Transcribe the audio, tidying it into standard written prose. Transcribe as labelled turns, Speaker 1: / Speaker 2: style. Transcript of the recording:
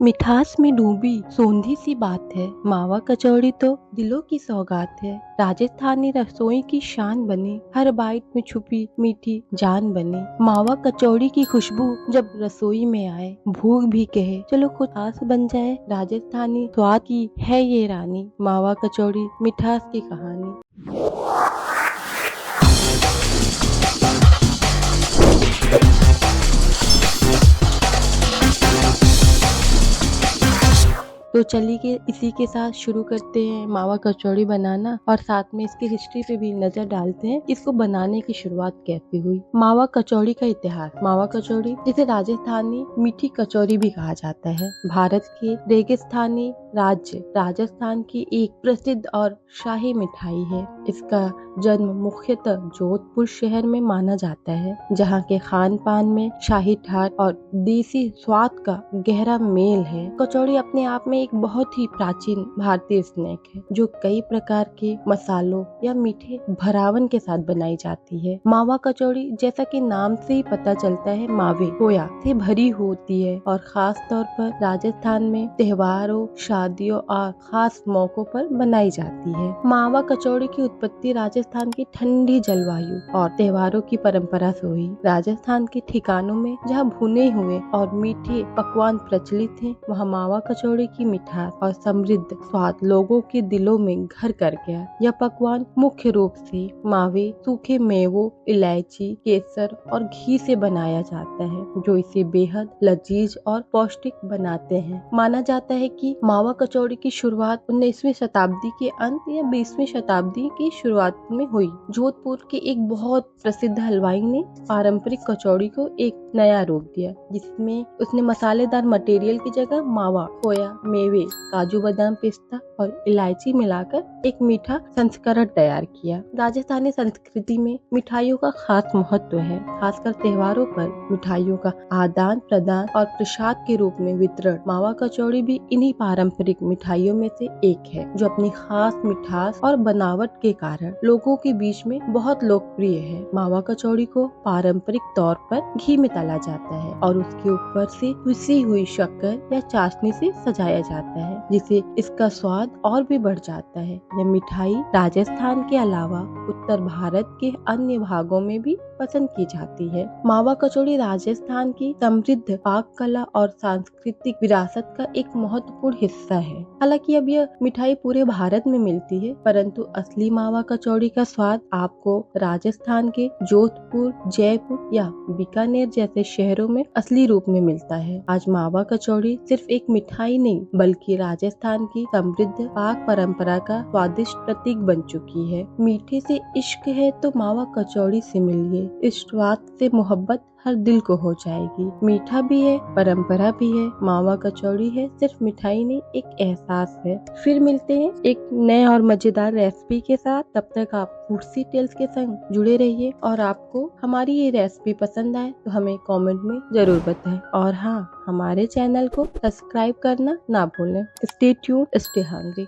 Speaker 1: मिठास में डूबी सोंधी सी बात है। मावा कचौड़ी तो दिलों की सौगात है। राजस्थानी रसोई की शान बने, हर बाइट में छुपी मीठी जान बने। मावा कचौड़ी की खुशबू जब रसोई में आए, भूख भी कहे चलो कुछ खास बन जाए। राजस्थानी स्वाद की है ये रानी, मावा कचौड़ी मिठास की कहानी। तो चलिए इसी के साथ शुरू करते हैं मावा कचौड़ी बनाना, और साथ में इसकी हिस्ट्री पे भी नजर डालते हैं इसको बनाने की शुरुआत कैसे हुई। मावा कचौड़ी का इतिहास। मावा कचौड़ी जिसे राजस्थानी मीठी कचौड़ी भी कहा जाता है, भारत के रेगिस्तानी राज्य राजस्थान की एक प्रसिद्ध और शाही मिठाई है। इसका जन्म मुख्यतः जोधपुर शहर में माना जाता है, जहाँ के खान पान में शाही ठाट और देसी स्वाद का गहरा मेल है। कचौड़ी अपने आप में एक बहुत ही प्राचीन भारतीय स्नैक है, जो कई प्रकार के मसालों या मीठे भरावन के साथ बनाई जाती है। मावा कचौड़ी जैसा कि नाम से ही पता चलता है, मावे खोया से भरी होती है और खास तौर पर राजस्थान में त्योहारों, शादियों और खास मौकों पर बनाई जाती है। मावा कचौड़ी की उत्पत्ति राजस्थान की ठंडी जलवायु और त्योहारों की परंपरा से हुई। राजस्थान के ठिकानों में जहाँ भुने हुए और मीठे पकवान प्रचलित हैं, वहाँ मावा कचौड़ी की मिठास और समृद्ध स्वाद लोगों के दिलों में घर कर गया। यह पकवान मुख्य रूप से मावे, सूखे मेवों, इलायची, केसर और घी से बनाया जाता है, जो इसे बेहद लजीज और पौष्टिक बनाते हैं। माना जाता है कि मावा कचौड़ी की शुरुआत 19वीं शताब्दी के अंत या 20वीं शताब्दी की शुरुआत में हुई। जोधपुर के एक बहुत प्रसिद्ध हलवाई ने पारंपरिक कचौड़ी को एक नया रूप दिया, जिसमें उसने मसालेदार मटेरियल की जगह मावा, खोया, मेवे, काजू बादाम, पिस्ता और इलायची मिलाकर एक मीठा संस्करण तैयार किया। राजस्थानी संस्कृति में मिठाइयों का खास महत्व है। खासकर त्योहारों पर मिठाइयों का आदान प्रदान और प्रसाद के रूप में वितरण। मावा कचौड़ी भी इन्हीं पारंपरिक मिठाइयों में से एक है, जो अपनी खास मिठास और बनावट के कारण लोगों के बीच में बहुत लोकप्रिय है। मावा कचौड़ी को पारंपरिक तौर पर घी में तला जाता है और उसके ऊपर से पिसी हुई शक्कर या चाशनी से सजाया जाता है, जिससे इसका स्वाद और भी बढ़ जाता है। यह मिठाई राजस्थान के अलावा उत्तर भारत के अन्य भागों में भी पसंद की जाती है। मावा कचौड़ी राजस्थान की समृद्ध पाक कला और सांस्कृतिक विरासत का एक महत्वपूर्ण हिस्सा है। हालांकि अब यह मिठाई पूरे भारत में मिलती है, परंतु असली मावा कचौड़ी का स्वाद आपको राजस्थान के जोधपुर, जयपुर या बीकानेर जैसे शहरों में असली रूप में मिलता है। आज मावा कचौड़ी सिर्फ एक मिठाई नहीं, बल्कि राजस्थान की समृद्ध पाक परंपरा का स्वादिष्ट प्रतीक बन चुकी है। मीठे से इश्क है तो मावा कचौड़ी से मिलिए, इस स्वाद से मोहब्बत हर दिल को हो जाएगी। मीठा भी है, परंपरा भी है, मावा कचौड़ी है सिर्फ मिठाई नहीं, एक एहसास है। फिर मिलते हैं एक नए और मजेदार रेसिपी के साथ। तब तक आप फूडसी टेल्स के संग जुड़े रहिए, और आपको हमारी ये रेसिपी पसंद आए तो हमें कमेंट में जरूर बताएं। और हाँ, हमारे चैनल को सब्सक्राइब करना ना भूलें। Stay tuned, stay hungry.